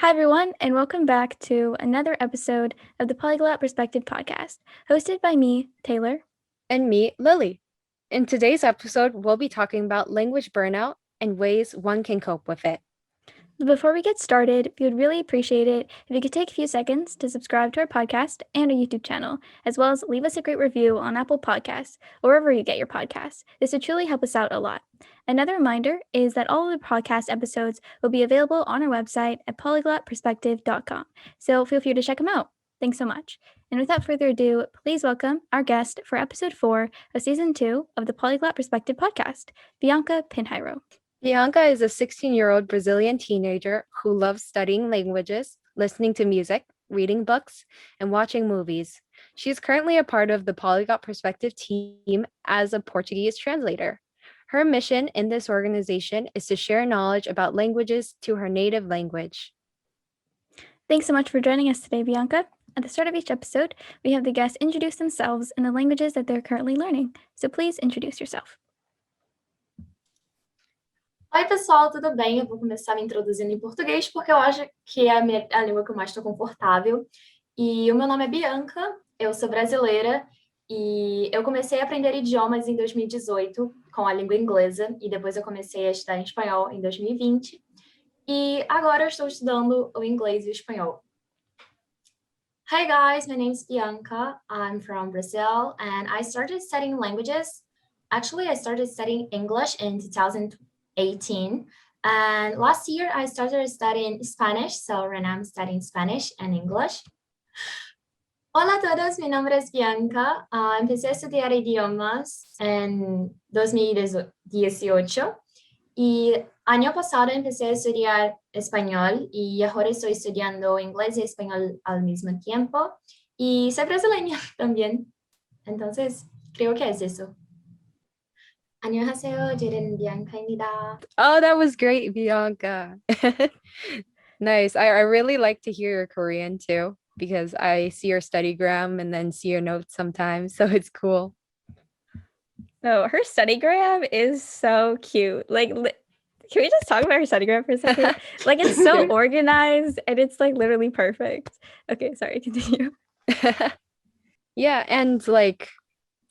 Hi, everyone, and welcome back to another episode of the Polyglot Perspective Podcast, hosted by me, Taylor. And me, Lily. In today's episode, we'll be talking about language burnout and ways one can cope with it. But before we get started, we would really appreciate it if you could take a few seconds to subscribe to our podcast and our YouTube channel, as well as leave us a great review on Apple Podcasts or wherever you get your podcasts. This would truly help us out a lot. Another reminder is that all of the podcast episodes will be available on our website at polyglotperspective.com, so feel free to check them out. Thanks so much. And without further ado, please welcome our guest for episode 4 of season 2 of the Polyglot Perspective Podcast, Bianca Pinheiro. Bianca is a 16-year-old Brazilian teenager who loves studying languages, listening to music, reading books, and watching movies. She is currently a part of the Polyglot Perspective team as a Portuguese translator. Her mission in this organization is to share knowledge about languages to her native language. Thanks so much for joining us today, Bianca. At the start of each episode, we have the guests introduce themselves in the languages that they're currently learning. So please introduce yourself. Oi, pessoal, tudo bem? Eu vou começar me introduzindo em português, porque eu acho que é a língua que eu mais estou confortável. E o meu nome é Bianca, eu sou brasileira, e eu comecei a aprender idiomas em 2018, com a língua inglesa, e depois eu comecei a estudar em espanhol em 2020. E agora eu estou estudando o inglês e o espanhol. Hi guys, my name is Bianca. I'm from Brazil, and I started studying languages. Actually, I started studying English in 2018, and last year I started studying Spanish, so right now I'm studying Spanish and English. Hola a todos, mi nombre es Bianca. Empecé a estudiar idiomas en 2018 y año pasado empecé a estudiar español y ahora estoy estudiando inglés y español al mismo tiempo y soy brasileña también. Entonces, creo que es eso. 안녕하세요, 저는 비앙카입니다. Oh, that was great, Bianca. Nice. I really like to hear your Korean too, because I see your studygram and then see your notes sometimes. So it's cool. Oh, her studygram is so cute. Can we just talk about her studygram for a second? It's so organized and it's literally perfect. Okay, sorry, continue. Yeah, and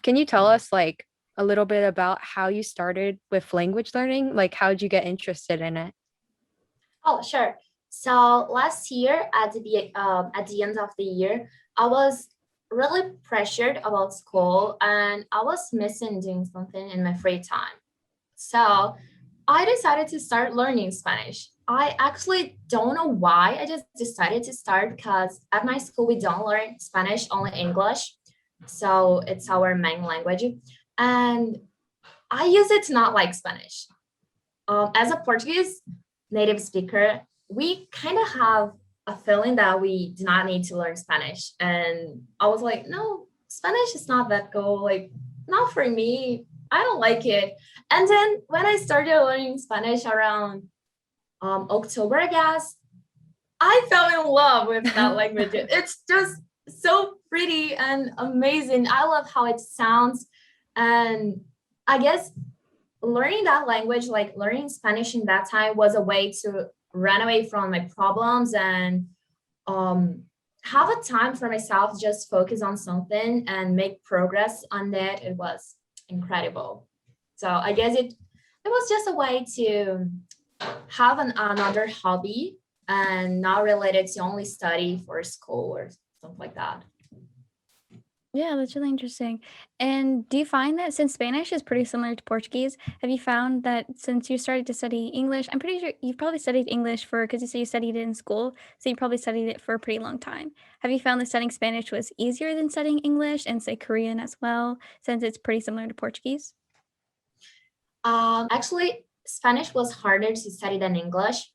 can you tell us a little bit about how you started with language learning? How'd you get interested in it? Oh, sure. So last year at the end of the year, I was really pressured about school and I was missing doing something in my free time. So I decided to start learning Spanish. I actually don't know why. I just decided to start because at my school we don't learn Spanish, only English. So it's our main language. And I use it to not like Spanish. As a Portuguese native speaker, we kind of have a feeling that we do not need to learn Spanish. And I was like, no, Spanish is not that goal. Not for me. I don't like it. And then when I started learning Spanish around October, I guess, I fell in love with that language. It's just so pretty and amazing. I love how it sounds. And I guess learning that language, learning Spanish in that time, was a way to run away from my problems and have a time for myself, just focus on something and make progress on that. It was incredible. So I guess it was just a way to have another hobby and not related to only study for school or something like that. Yeah, that's really interesting. And do you find that since Spanish is pretty similar to Portuguese, have you found that since you started to study English, I'm pretty sure you've probably studied English because you say you studied it in school, so you probably studied it for a pretty long time. Have you found that studying Spanish was easier than studying English and say Korean as well, since it's pretty similar to Portuguese? Actually, Spanish was harder to study than English,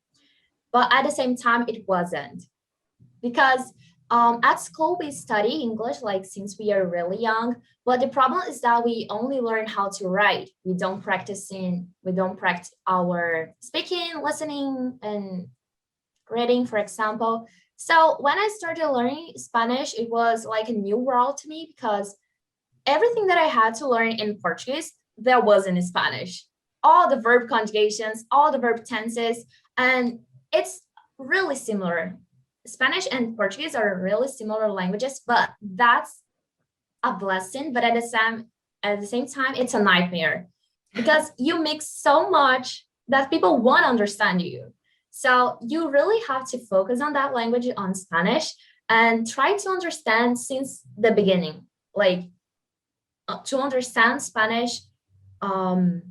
but at the same time, it wasn't. Because at school, we study English since we are really young, but the problem is that we only learn how to write. We don't practice our speaking, listening, and reading, for example. So when I started learning Spanish, it was like a new world to me because everything that I had to learn in Portuguese, that was in Spanish. All the verb conjugations, all the verb tenses, and it's really similar. Spanish and Portuguese are really similar languages, but that's a blessing. But at the same time, it's a nightmare because you mix so much that people won't understand you. So you really have to focus on that language on Spanish and try to understand since the beginning, like to understand Spanish. Um,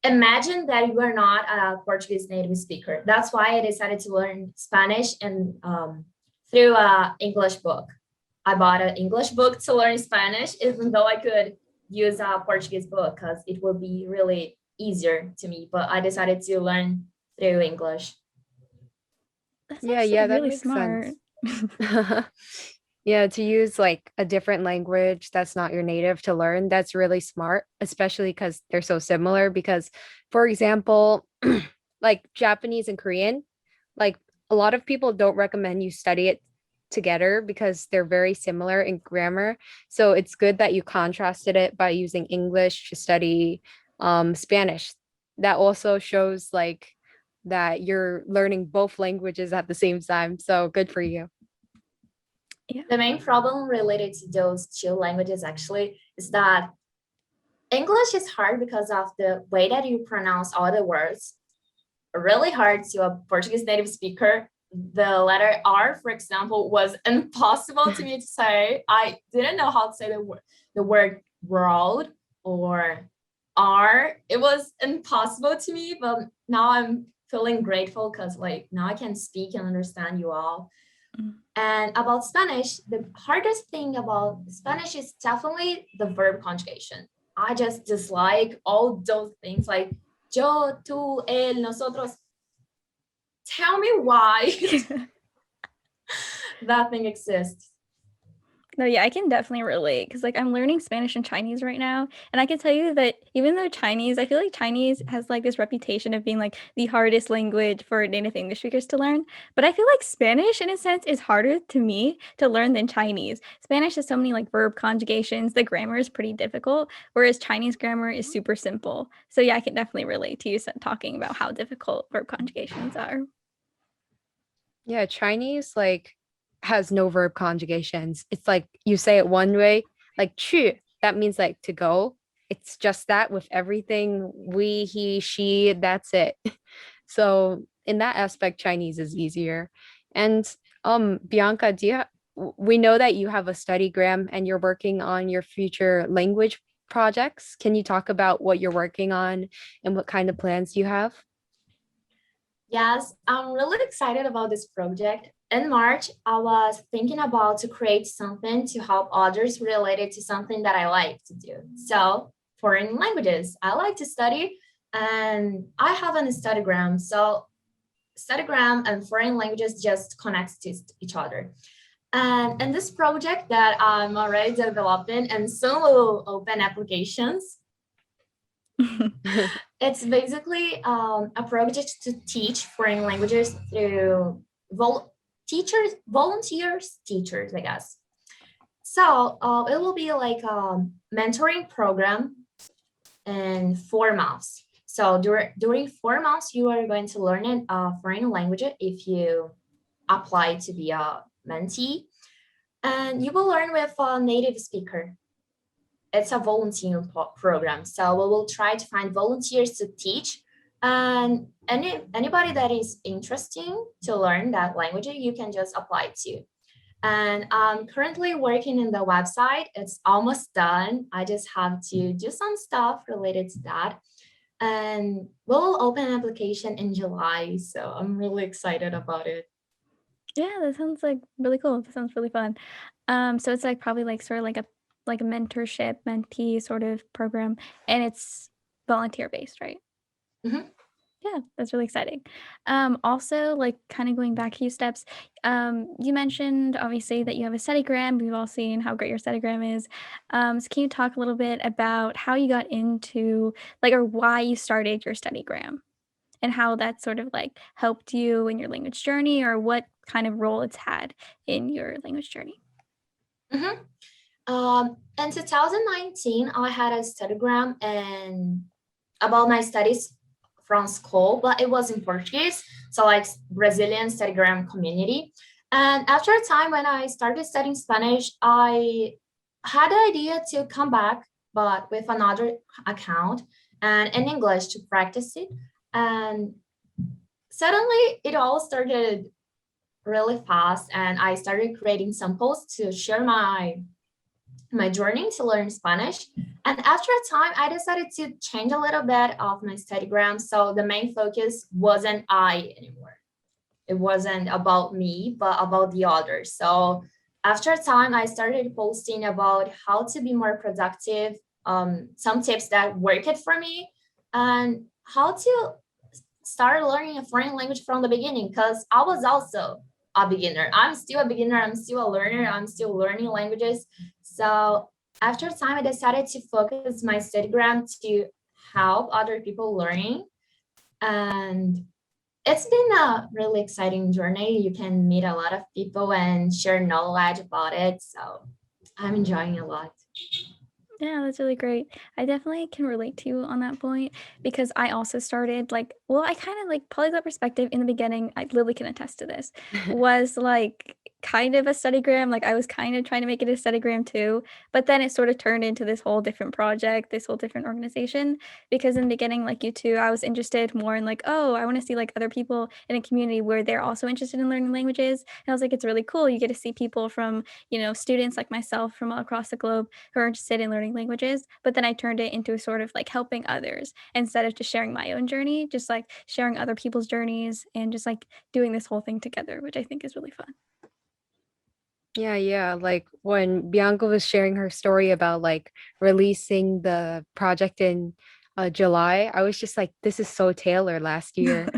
Imagine that you are not a Portuguese native speaker. That's why I decided to learn Spanish and through a English book. I bought an English book to learn Spanish, even though I could use a Portuguese book because it would be really easier to me. But I decided to learn through English. That's Yeah, actually that really makes smart. sense. Yeah, to use like a different language that's not your native to learn, that's really smart, especially because they're so similar. Because, for example, like Japanese and Korean, like a lot of people don't recommend you study it together because they're very similar in grammar. So it's good that you contrasted it by using English to study Spanish. That also shows like that you're learning both languages at the same time. So good for you. Yeah. The main problem related to those two languages actually is that English is hard because of the way that you pronounce all the words. Really hard to a Portuguese native speaker. The letter R, for example, was impossible to me to say. I didn't know how to say the word world or R. It was impossible to me, but now I'm feeling grateful because like now I can speak and understand you all. Mm. And about Spanish, the hardest thing about Spanish is definitely the verb conjugation. I just dislike all those things like yo, tú, él, nosotros. Tell me why that thing exists. No, yeah, I can definitely relate because like I'm learning Spanish and Chinese right now. And I can tell you that even though Chinese, I feel like Chinese has like this reputation of being like the hardest language for native English speakers to learn. But I feel like Spanish, in a sense, is harder to me to learn than Chinese. Spanish has so many like verb conjugations, the grammar is pretty difficult, whereas Chinese grammar is super simple. So yeah, I can definitely relate to you talking about how difficult verb conjugations are. Yeah, Chinese like has no verb conjugations. It's like you say it one way, like 去, that means like to go. It's just that with everything we, he, she, that's it. So in that aspect, Chinese is easier. And Bianca, we know that you have a studygram and you're working on your future language projects. Can you talk about what you're working on and what kind of plans you have? Yes, I'm really excited about this project. In March, I was thinking about to create something to help others related to something that I like to do. So foreign languages, I like to study and I have an studygram. So studygram and foreign languages just connects to each other. And in this project that I'm already developing and soon will open applications, it's basically a project to teach foreign languages through teachers, I guess. So it will be like a mentoring program in 4 months. So during 4 months, you are going to learn a foreign language if you apply to be a mentee, and you will learn with a native speaker. It's a volunteer program. So we will try to find volunteers to teach. And anybody that is interesting to learn that language, you can just apply to. And I'm currently working in the website. It's almost done. I just have to do some stuff related to that. And we'll open an application in July. So I'm really excited about it. Yeah, that sounds like really cool. That sounds really fun. So it's like probably like sort of like a mentorship, mentee sort of program, and it's volunteer based, right? Mhm. Yeah, that's really exciting. Also, like kind of going back a few steps, you mentioned obviously that you have a studygram. We've all seen how great your studygram is. So can you talk a little bit about how you got into like or why you started your studygram and how that sort of like helped you in your language journey or what kind of role it's had in your language journey? Mhm. In 2019, I had a studygram and about my studies from school, but it was in Portuguese. So like Brazilian studygram community. And after a time when I started studying Spanish, I had the idea to come back, but with another account and in English to practice it. And suddenly it all started really fast, and I started creating some posts to share my journey to learn Spanish. And after a time, I decided to change a little bit of my studygram. So the main focus wasn't I anymore. It wasn't about me, but about the others. So after a time, I started posting about how to be more productive, some tips that worked for me, and how to start learning a foreign language from the beginning, because I was also a beginner. I'm still a beginner. I'm still a learner. I'm still learning languages. So after time, I decided to focus my studygram to help other people learning. And it's been a really exciting journey. You can meet a lot of people and share knowledge about it. So I'm enjoying a lot. Yeah, that's really great. I definitely can relate to you on that point because I also started I kind of like Polyglot Perspective in the beginning. Lily can attest to this. Was like kind of a studygram. Like I was kind of trying to make it a studygram too, but then it sort of turned into this whole different project, this whole different organization. Because in the beginning, like you too, I was interested more in like, oh, I want to see like other people in a community where they're also interested in learning languages. And I was like, it's really cool. You get to see people from, students like myself from all across the globe who are interested in learning languages. But then I turned it into sort of like helping others instead of just sharing my own journey, just like sharing other people's journeys and just like doing this whole thing together, which I think is really fun. Yeah. Like when Bianca was sharing her story about like releasing the project in July, I was just like, this is so Taylor last year.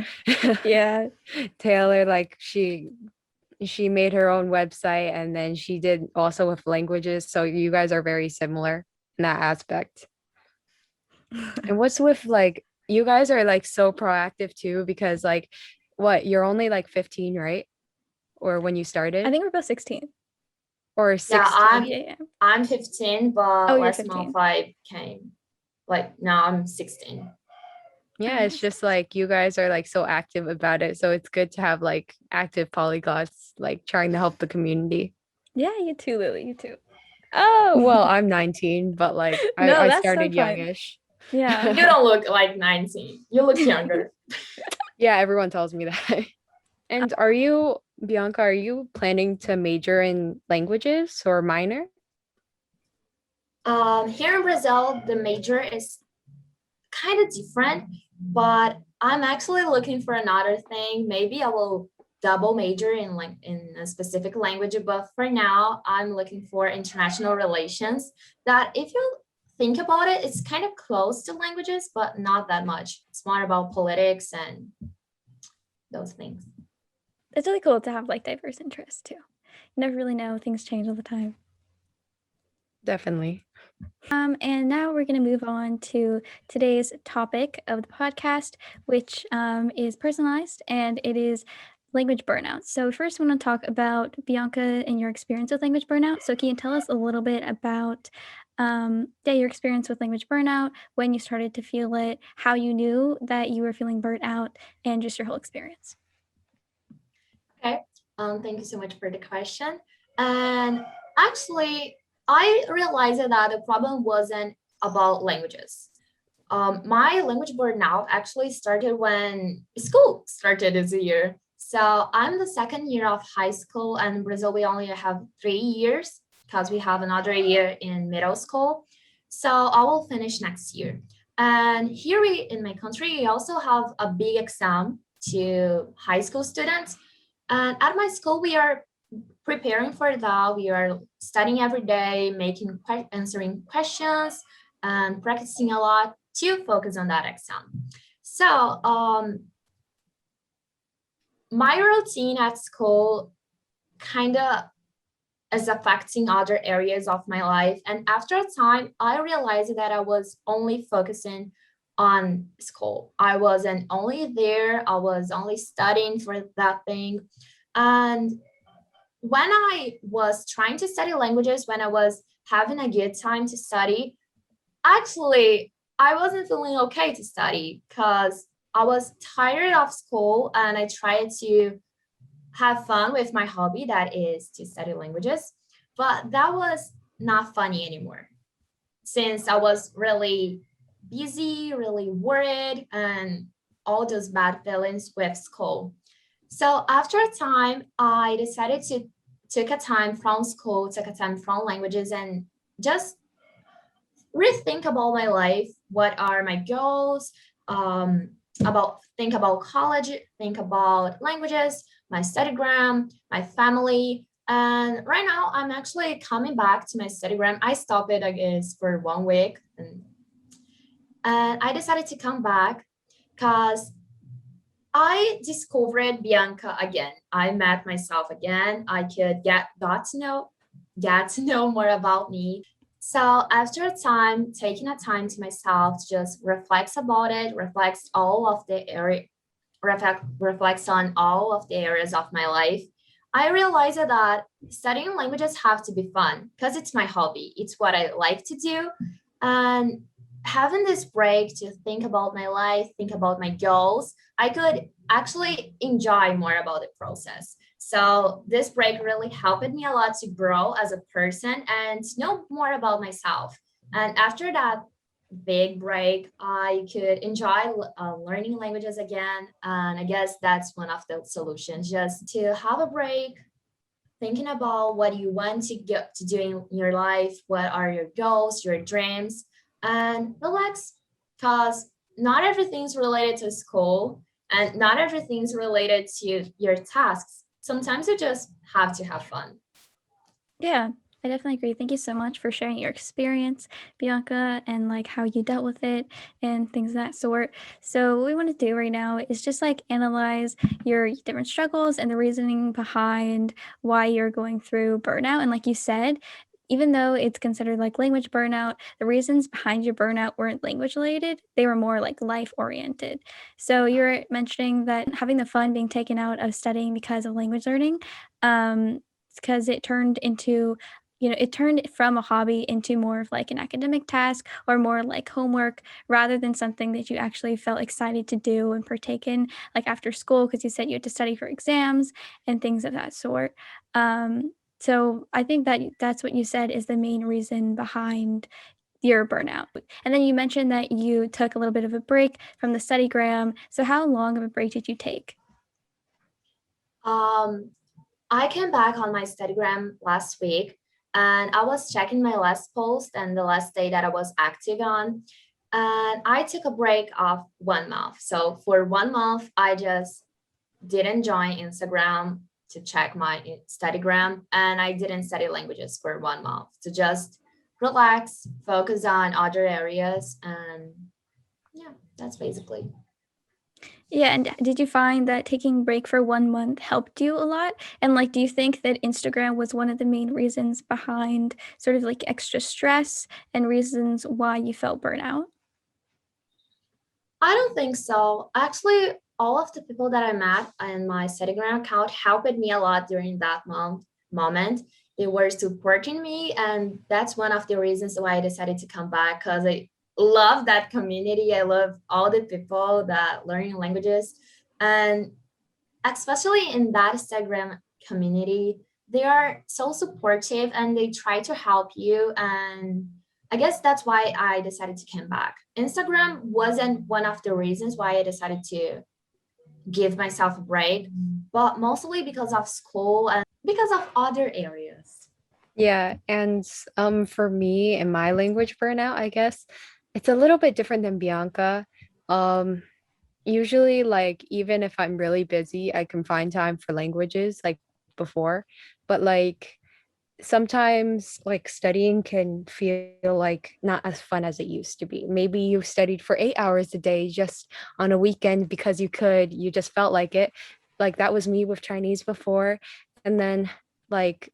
Yeah. Taylor, like she made her own website and then she did also with languages. So you guys are very similar in that aspect. And what's with like you guys are like so proactive too, because like what, you're only like 15, right? Or when you I started? think we're both 16. Or Yeah, 16? Yeah. I'm 15, Oh, but you're last month 15. I came. Like now I'm 16. Yeah, Oh, it's just like you guys are like so active about it. So it's good to have like active polyglots like trying to help the community. yeah, you too, Lily. You too. Oh, well, I'm 19, but like No, I that's so started fun. youngish. Yeah. You don't look like 19. You look younger. Yeah, everyone tells me that. And Bianca, are you planning to major in languages or minor? Here in Brazil, the major is kind of different, but I'm actually looking for another thing. Maybe I will double major in like in a specific language, but for now, I'm looking for international relations. That if you think about it, it's kind of close to languages, but not that much. It's more about politics and those things. It's really cool to have like diverse interests too. You never really know, things change all the time. Definitely. And now we're going to move on to today's topic of the podcast, which is personalized, and it is language burnout. So first, I want to talk about Bianca and your experience with language burnout. So can you tell us a little bit about your experience with language burnout, when you started to feel it, how you knew that you were feeling burnt out, and just your whole experience? Okay. Thank you so much for the question. And actually, I realized that the problem wasn't about languages. My language burnout actually started when school started this year. So I'm the second year of high school, and in Brazil we only have 3 years because we have another year in middle school. So I will finish next year. And here in my country, we also have a big exam to high school students. And at my school, we are preparing for that. We are studying every day, answering questions, and practicing a lot to focus on that exam. So my routine at school kind of is affecting other areas of my life. And after a time, I realized that I was only focusing on school. I wasn't only there, I was only studying for that thing. And when I was trying to study languages, when I was having a good time to study, actually, I wasn't feeling okay to study because I was tired of school and I tried to have fun with my hobby, that is to study languages. But that was not funny anymore since I was really busy, really worried, and all those bad feelings with school. So after a time, I decided to take a time from school, take a time from languages, and just rethink about my life. What are my goals? Um, about think about college, think about languages, my studygram, my family. And right now, I'm actually coming back to my studygram. I stopped it, I guess, for 1 week, and I decided to come back because I discovered Bianca again. I met myself again. I could get to know more about me. So after a time, taking a time to myself to just reflect about it, reflects all of the area, reflects on all of the areas of my life. I realized that studying languages have to be fun because it's my hobby. It's what I like to do, and having this break to think about my life, think about my goals, I could actually enjoy more about the process. So this break really helped me a lot to grow as a person and to know more about myself. And after that big break, I could enjoy learning languages again. And I guess that's one of the solutions, just to have a break, thinking about what you want to get to do in your life, what are your goals, your dreams, and relax. Because not everything's related to school and not everything's related to your tasks. Sometimes you just have to have fun. Yeah, I definitely agree. Thank you so much for sharing your experience, Bianca, and like how you dealt with it and things of that sort. So, what we want to do right now is just like analyze your different struggles and the reasoning behind why you're going through burnout. And like you said, even though it's considered like language burnout, the reasons behind your burnout weren't language related, they were more like life oriented. So, you're mentioning that having the fun being taken out of studying because of language learning. Because it turned into, it turned from a hobby into more of like an academic task or more like homework rather than something that you actually felt excited to do and partake in, like after school, because you said you had to study for exams and things of that sort. So I think that that's what you said is the main reason behind your burnout. And then you mentioned that you took a little bit of a break from the studygram. So how long of a break did you take? Um, I came back on my Instagram last week and I was checking my last post and the last day that I was active on. And I took a break of 1 month. So for 1 month, I just didn't join Instagram to check my Studygram and I didn't study languages for 1 month to just relax, focus on other areas. And yeah, that's basically. Yeah, and did you find that taking a break for 1 month helped you a lot? And like, do you think that Instagram was one of the main reasons behind sort of like extra stress and reasons why you felt burnout? I don't think so. Actually, all of the people that I met in my Instagram account helped me a lot during that moment. They were supporting me, and that's one of the reasons why I decided to come back because I love that community. I love all the people that learning languages, and especially in that Instagram community, they are so supportive and they try to help you. And I guess that's why I decided to come back. Instagram wasn't one of the reasons why I decided to give myself a break, but mostly because of school and because of other areas. Yeah, and for me and my language burnout, I guess it's a little bit different than Bianca. Um Usually, like, even if I'm really busy, I can find time for languages like before, but like sometimes like studying can feel like not as fun as it used to be. Maybe you studied for 8 hours a day just on a weekend because you just felt like it. Like that was me with Chinese before. And then like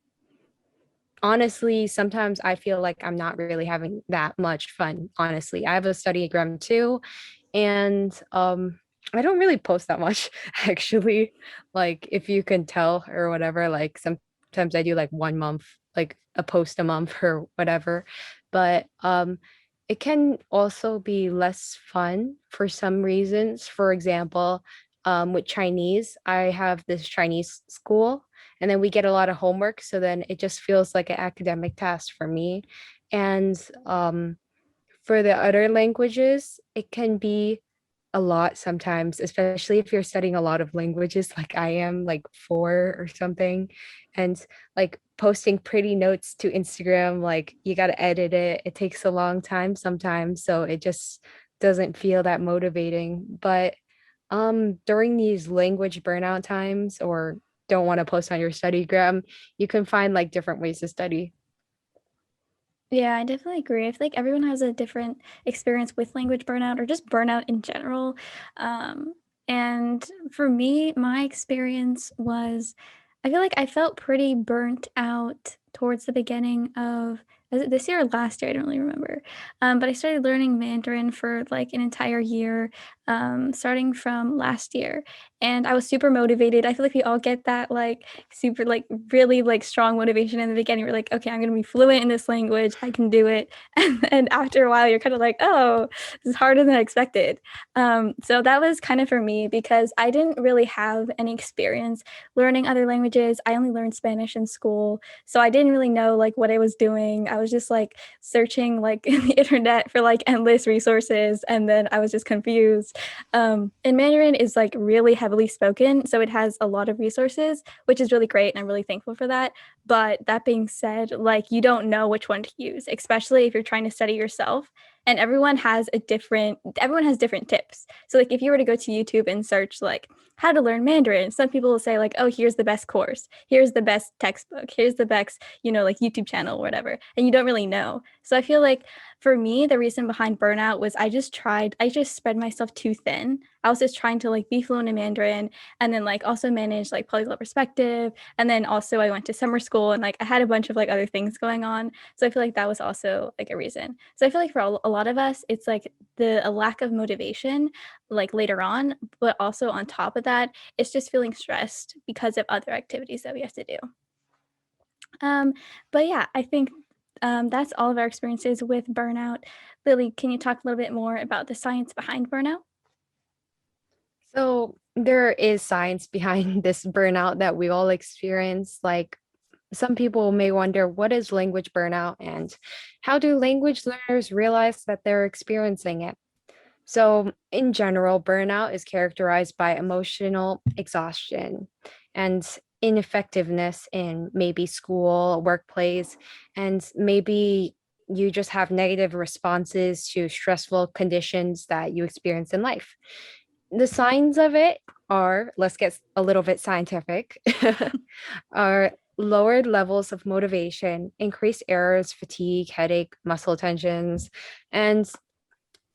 honestly, sometimes I feel like I'm not really having that much fun, honestly. I have a studygram too, and I don't really post that much actually. Like if you can tell or whatever, like sometimes I do like 1 month, like a post a month or whatever. But it can also be less fun for some reasons. For example, with Chinese, I have this Chinese school, and then we get a lot of homework. So then it just feels like an academic task for me. And for the other languages, it can be a lot sometimes, especially if you're studying a lot of languages like I am, like four or something. And like posting pretty notes to Instagram, like you got to edit it. It takes a long time sometimes. So it just doesn't feel that motivating. But during these language burnout times or don't want to post on your studygram, you can find like different ways to study. Yeah, I definitely agree. I feel like everyone has a different experience with language burnout or just burnout in general. Um, and for me, my experience was I feel like I felt pretty burnt out towards the beginning of was it this year or last year? I don't really remember. But I started learning Mandarin for like an entire year, starting from last year. And I was super motivated. I feel like we all get that like super like really like strong motivation in the beginning. We're like, okay, I'm gonna be fluent in this language. I can do it. And then after a while, you're kind of like, oh, this is harder than I expected. So that was kind of for me because I didn't really have any experience learning other languages. I only learned Spanish in school, so I didn't really know like what I was doing. I was just like searching like in the internet for like endless resources, and then I was just confused. And Mandarin is like really heavily spoken, so it has a lot of resources, which is really great, and I'm really thankful for that. But that being said, like you don't know which one to use, especially if you're trying to study yourself. And everyone has different tips. So like if you were to go to YouTube and search like how to learn Mandarin, some people will say like, oh, here's the best course, here's the best textbook, here's the best, like YouTube channel or whatever. And you don't really know. So I feel like for me, the reason behind burnout was I just spread myself too thin. I was just trying to like be fluent in Mandarin and then like also manage like Polyglot Perspective. And then also I went to summer school and like I had a bunch of like other things going on. So I feel like that was also like a reason. So I feel like for a lot of us, it's like a lack of motivation like later on, but also on top of that, it's just feeling stressed because of other activities that we have to do. Um, but yeah, I think that's all of our experiences with burnout. Lily, can you talk a little bit more about the science behind burnout? So there is science behind this burnout that we all experience. Like some people may wonder, what is language burnout and how do language learners realize that they're experiencing it? So, in general, burnout is characterized by emotional exhaustion and ineffectiveness in maybe school, workplace, and maybe you just have negative responses to stressful conditions that you experience in life. The signs of it are, let's get a little bit scientific, are lowered levels of motivation, increased errors, fatigue, headache, muscle tensions, and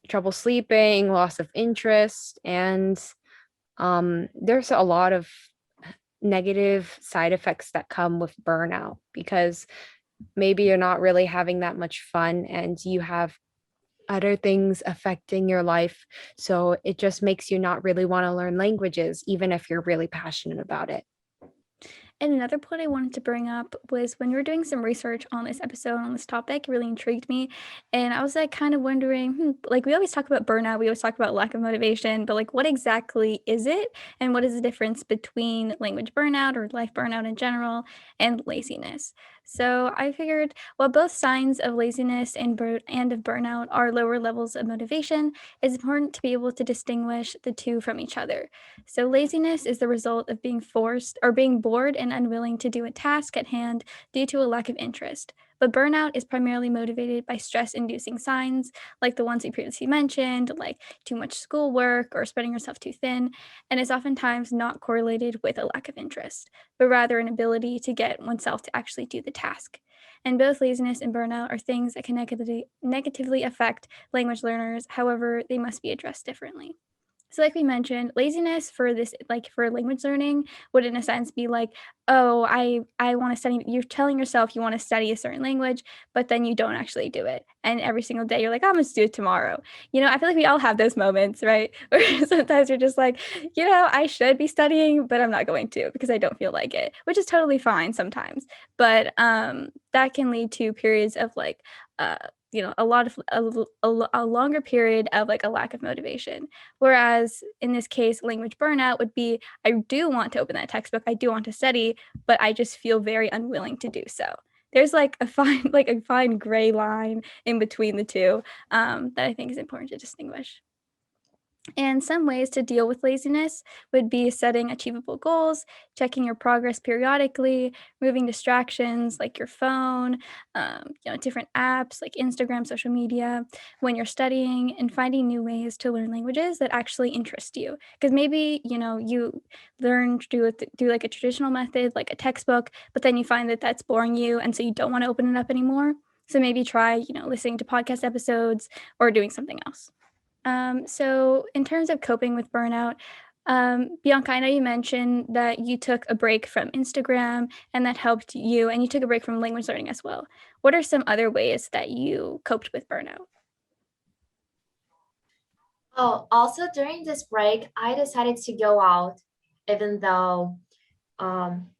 trouble sleeping, loss of interest, and there's a lot of negative side effects that come with burnout because maybe you're not really having that much fun and you have other things affecting your life. So it just makes you not really want to learn languages, even if you're really passionate about it. And another point I wanted to bring up was when we were doing some research on this episode on this topic, it really intrigued me. And I was like kind of wondering, like we always talk about burnout, we always talk about lack of motivation, but like what exactly is it? And what is the difference between language burnout or life burnout in general and laziness? So I figured while both signs of laziness and of burnout are lower levels of motivation, it's important to be able to distinguish the two from each other. So, laziness is the result of being forced or being bored and unwilling to do a task at hand due to a lack of interest. But burnout is primarily motivated by stress inducing signs like the ones we previously mentioned, like too much schoolwork or spreading yourself too thin, and is oftentimes not correlated with a lack of interest, but rather an ability to get oneself to actually do the task. And both laziness and burnout are things that can negatively affect language learners, however, they must be addressed differently. So, like we mentioned, laziness for this, like for language learning, would in a sense be like, oh, I want to study. You're telling yourself you want to study a certain language, but then you don't actually do it. And every single day, you're like, I'm gonna do it tomorrow. I feel like we all have those moments, right? Where sometimes you're just like, I should be studying, but I'm not going to because I don't feel like it, which is totally fine sometimes. But that can lead to periods of like a longer period of like a lack of motivation. Whereas in this case, language burnout would be, I do want to open that textbook, I do want to study, but I just feel very unwilling to do so. There's like a fine gray line in between the two that I think is important to distinguish. And some ways to deal with laziness would be setting achievable goals, checking your progress periodically, removing distractions like your phone, different apps like Instagram, social media when you're studying, and finding new ways to learn languages that actually interest you. Because maybe, you learn to do it through like a traditional method, like a textbook, but then you find that that's boring you, and so you don't want to open it up anymore. So maybe try, listening to podcast episodes or doing something else. So in terms of coping with burnout, Bianca, I know you mentioned that you took a break from Instagram and that helped you, and you took a break from language learning as well. What are some other ways that you coped with burnout? Oh, also during this break, I decided to go out, even though um,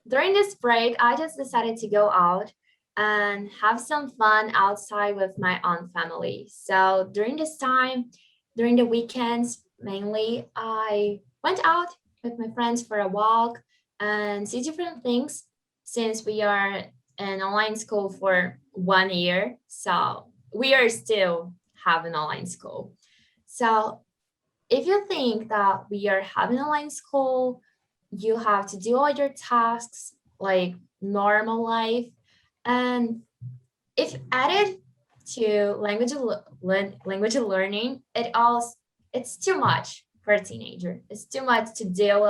during this break, I just decided to go out and have some fun outside with my own family. So during this time, during the weekends, mainly, I went out with my friends for a walk and see different things since we are in online school for 1 year. So we are still having online school. So if you think that we are having online school, you have to do all your tasks like normal life. And if added to language learning, it's too much for a teenager. It's too much to deal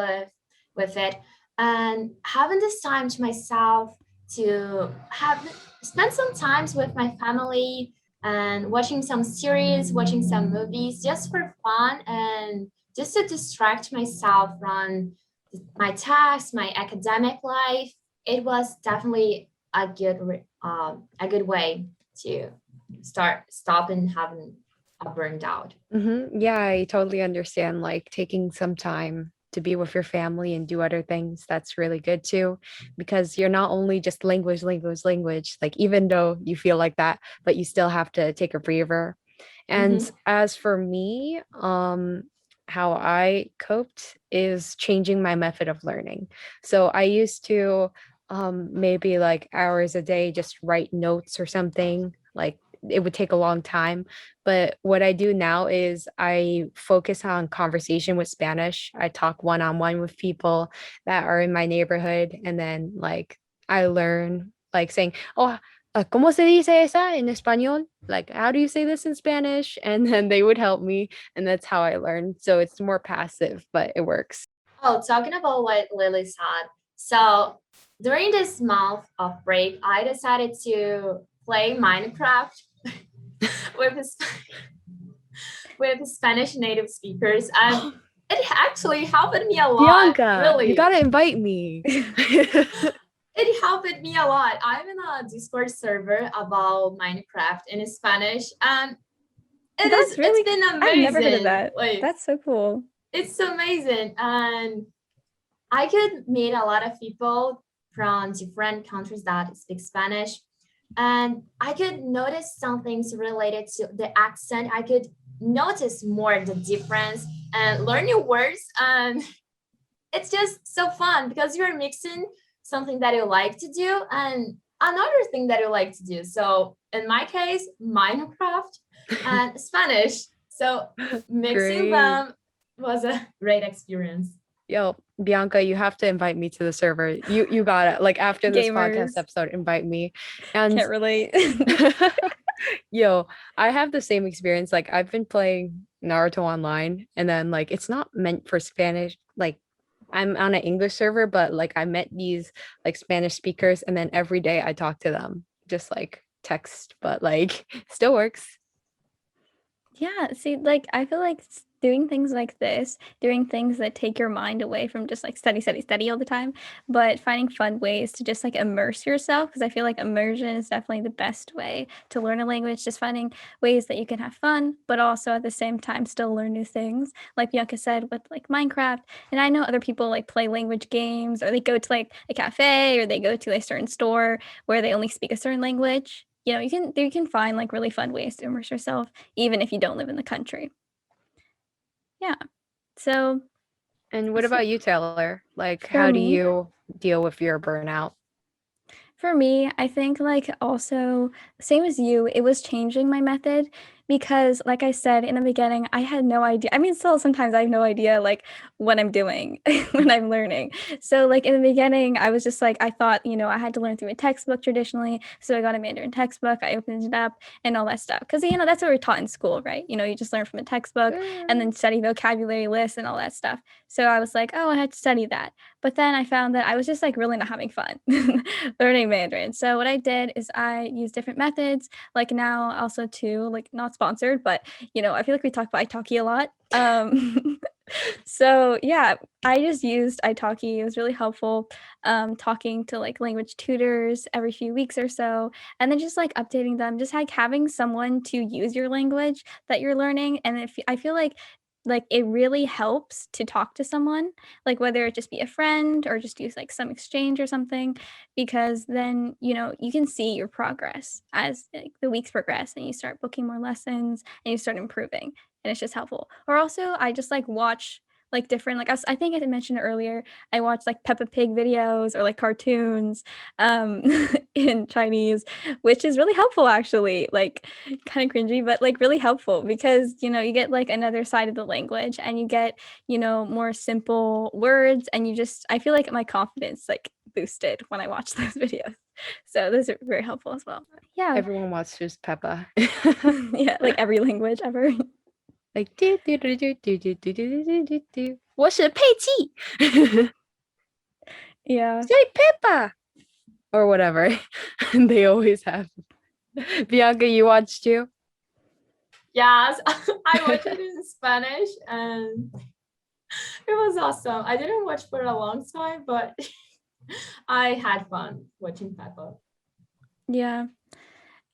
with it. And having this time to myself to have spend some times with my family and watching some series, watching some movies just for fun and just to distract myself from my tasks, my academic life. It was definitely a good way to stop and having a burned out. Yeah, I totally understand. Like taking some time to be with your family and do other things, that's really good too, because you're not only just language, like even though you feel like that, but you still have to take a breather. And as for me, how I coped is changing my method of learning. So I used to maybe like hours a day just write notes or something. Like it would take a long time. But what I do now is I focus on conversation with Spanish. I talk one-on-one with people that are in my neighborhood, and then like I learn like saying, oh, ¿cómo se dice esa en español? Like, how do you say this in Spanish? And then they would help me, and that's how I learned. So it's more passive, but it works. Oh, talking about what Lily said. So during this month of break, I decided to play Minecraft with with Spanish native speakers, and it actually helped me a lot. Bianca, Really, you gotta invite me. it helped me a lot. I'm in a Discord server about Minecraft in Spanish, and it's been amazing. I've never heard of that. Like, that's so cool. it's amazing, and I could meet a lot of people from different countries that speak Spanish, and I could notice some things related to the accent. I could notice more the difference and learn new words, and it's just so fun because you're mixing something that you like to do and another thing that you like to do. So in my case, Minecraft and Spanish. So mixing them was a great experience. Yo, Bianca, you have to invite me to the server. You got it. Like after this podcast episode, invite me. And can't relate. Yo, I have the same experience. Like I've been playing Naruto online, and then like it's not meant for Spanish. Like I'm on an English server, but like I met these like Spanish speakers, and then every day I talk to them, just like text, but like still works. Yeah, see, like I feel like doing things like this, doing things that take your mind away from just like study all the time, but finding fun ways to just like immerse yourself, because I feel like immersion is definitely the best way to learn a language, just finding ways that you can have fun, but also at the same time still learn new things. Like Bianca said with like Minecraft, and I know other people like play language games, or they go to like a cafe, or they go to a certain store where they only speak a certain language. you can find like really fun ways to immerse yourself, even if you don't live in the country. Yeah. So And what about you, Taylor? Like, for how do me, you deal with your burnout? For me, I think like also same as you, it was changing my method because like I said in the beginning, I had no idea. I mean, still sometimes I have no idea like what I'm doing when I'm learning. So like in the beginning, I was just like I thought, I had to learn through a textbook traditionally. So I got a Mandarin textbook, I opened it up and all that stuff. Because that's what we're taught in school, right? You just learn from a textbook and then study vocabulary lists and all that stuff. So I was like, oh, I had to study that. But then I found that I was just like really not having fun learning Mandarin. So what I did is I used different methods. Like now also too, like not sponsored, but I feel like we talk about italki a lot. So yeah, I just used italki. It was really helpful. Talking to like language tutors every few weeks or so, and then just like updating them, just like having someone to use your language that you're learning. And if I feel like it really helps to talk to someone, like whether it just be a friend or just use like some exchange or something, because then you can see your progress as like, the weeks progress and you start booking more lessons and you start improving, and it's just helpful. Or also I just like watch like different like I think I mentioned earlier, I watch like Peppa Pig videos or like cartoons um in Chinese, which is really helpful actually, like kind of cringy but like really helpful because you get like another side of the language and you get more simple words, and I feel like my confidence like boosted when I watch those videos. So those are very helpful as well. Yeah. Everyone watches Peppa. Yeah, like every language ever. Like do do do do do do do do do do do. 我是佩奇 Yeah. Say Peppa or whatever. They always have. Bianca, you watched too? Yes, I watched it in Spanish and it was awesome. I didn't watch for a long time, but I had fun watching Peppa. Yeah.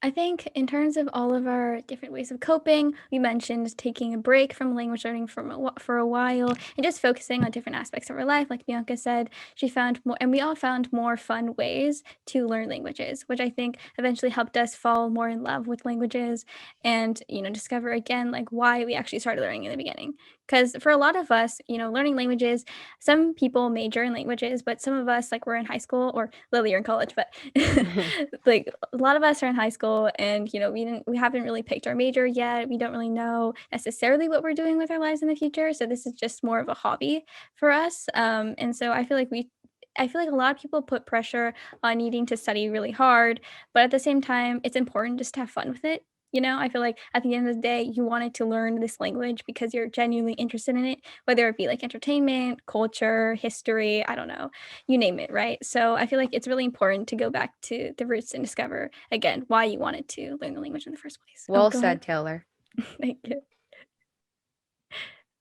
I think in terms of all of our different ways of coping, we mentioned taking a break from language learning for a while and just focusing on different aspects of our life. Like Bianca said, she found more, and we all found more fun ways to learn languages, which I think eventually helped us fall more in love with languages and, discover again, like why we actually started learning in the beginning. Because for a lot of us, learning languages, some people major in languages, but some of us, like we're in high school, or Lily, you're in college, but like a lot of us are in high school and we haven't really picked our major yet. We don't really know necessarily what we're doing with our lives in the future, so this is just more of a hobby for us. And so I feel like a lot of people put pressure on needing to study really hard, but at the same time it's important just to have fun with it. I feel like at the end of the day you wanted to learn this language because you're genuinely interested in it, whether it be like entertainment, culture, history, I don't know, you name it, right? So I feel like it's really important to go back to the roots and discover again why you wanted to learn the language in the first place. Well Go said, ahead. Taylor. Thank you.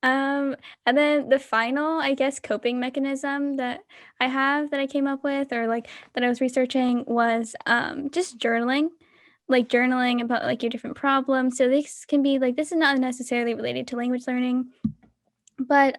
And then the final, I guess, coping mechanism that I came up with, or like that I was researching, was just journaling. Like journaling about like your different problems. So this is not necessarily related to language learning, but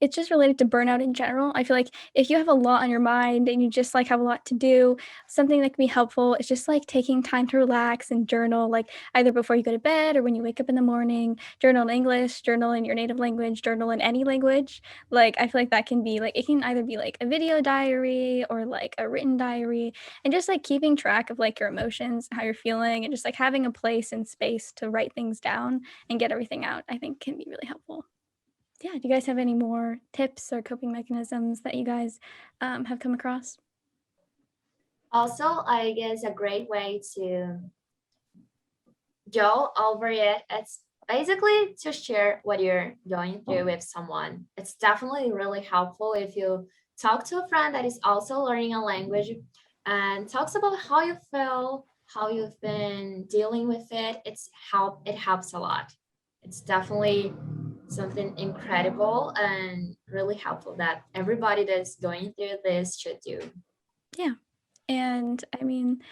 it's just related to burnout in general. I feel like if you have a lot on your mind and you just like have a lot to do, something that can be helpful is just like taking time to relax and journal, like either before you go to bed or when you wake up in the morning. Journal in English, journal in your native language, journal in any language. Like I feel like that can be like, it can either be like a video diary or like a written diary, and just like keeping track of like your emotions, how you're feeling, and just like having a place and space to write things down and get everything out, I think can be really helpful. Yeah, do you guys have any more tips or coping mechanisms that you guys have come across? Also, I guess a great way to go over it, it's basically to share what you're going through with someone. It's definitely really helpful if you talk to a friend that is also learning a language and talks about how you feel, how you've been dealing with it. It helps a lot. It's definitely something incredible and really helpful that everybody that's going through this should do. Yeah. And I mean,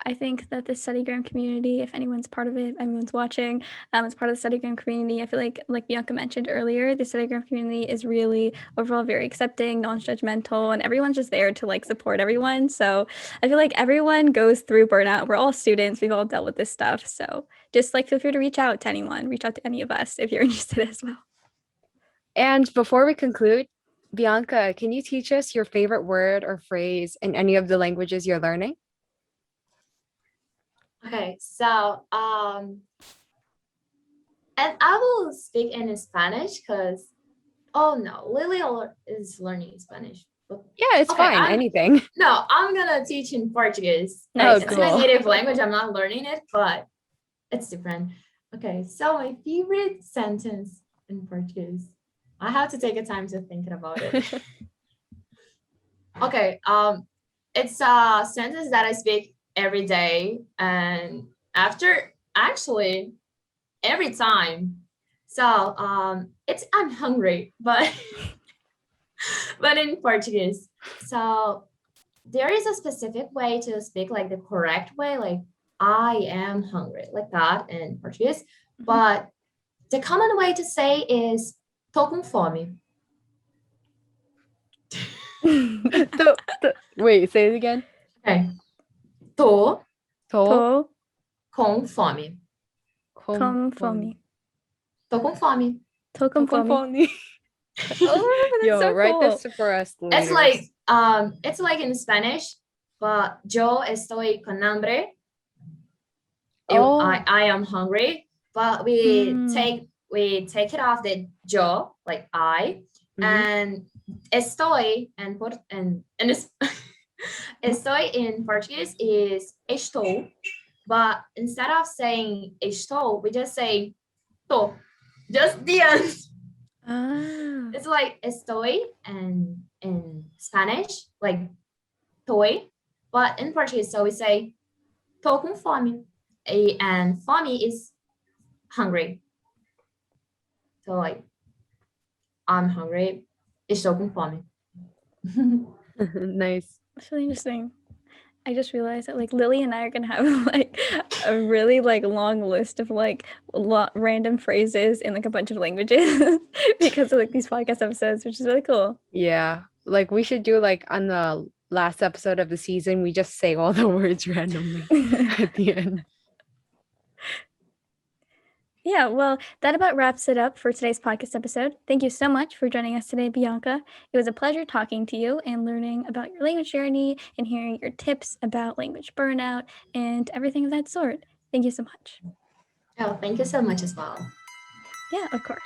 I think that the studygram community, if anyone's part of it, anyone's watching, as part of the studygram community, I feel like Bianca mentioned earlier, the studygram community is really overall very accepting, non-judgmental, and everyone's just there to like support everyone. So I feel like everyone goes through burnout. We're all students. We've all dealt with this stuff. So just like feel free to reach out to anyone, reach out to any of us if you're interested as well. And before we conclude, Bianca, can you teach us your favorite word or phrase in any of the languages you're learning? Okay, so and I will speak in Spanish because Lily is learning Spanish. Yeah, it's Okay, fine. Anything. No, I'm gonna teach in Portuguese. Nice. It's my native language. I'm not learning it, but it's different. Okay, so my favorite sentence in Portuguese. I have to take a time to think about it. Okay, it's a sentence that I speak every day and after actually every time. So it's I'm hungry, but but in Portuguese. So there is a specific way to speak, like the correct way, like I am hungry, like that in Portuguese. But the common way to say is tô com fome. Wait, say it again. Okay. Tô Tô com fome. com fome. Tô com fome. Tô com fome. Oh, that's Yo, so write cool. this for us later. It's like in Spanish, but yo estoy con hambre. I am hungry, but we take it off the yo, like I, and estoy and estoy in Portuguese is estou, but instead of saying estou, we just say tô, just the end. It's like estoy and in Spanish, like toy, but in Portuguese, so we say tô com fome, and fome is hungry. So like, I'm hungry, estou com fome. Nice. That's really interesting. I just realized that like Lily and I are gonna have like a really like long list of like random phrases in like a bunch of languages because of like these podcast episodes, which is really cool. Yeah, like we should do like on the last episode of the season, we just say all the words randomly at the end. Yeah, well, that about wraps it up for today's podcast episode. Thank you so much for joining us today, Bianca. It was a pleasure talking to you and learning about your language journey and hearing your tips about language burnout and everything of that sort. Thank you so much. Oh, thank you so much as well. Yeah, of course.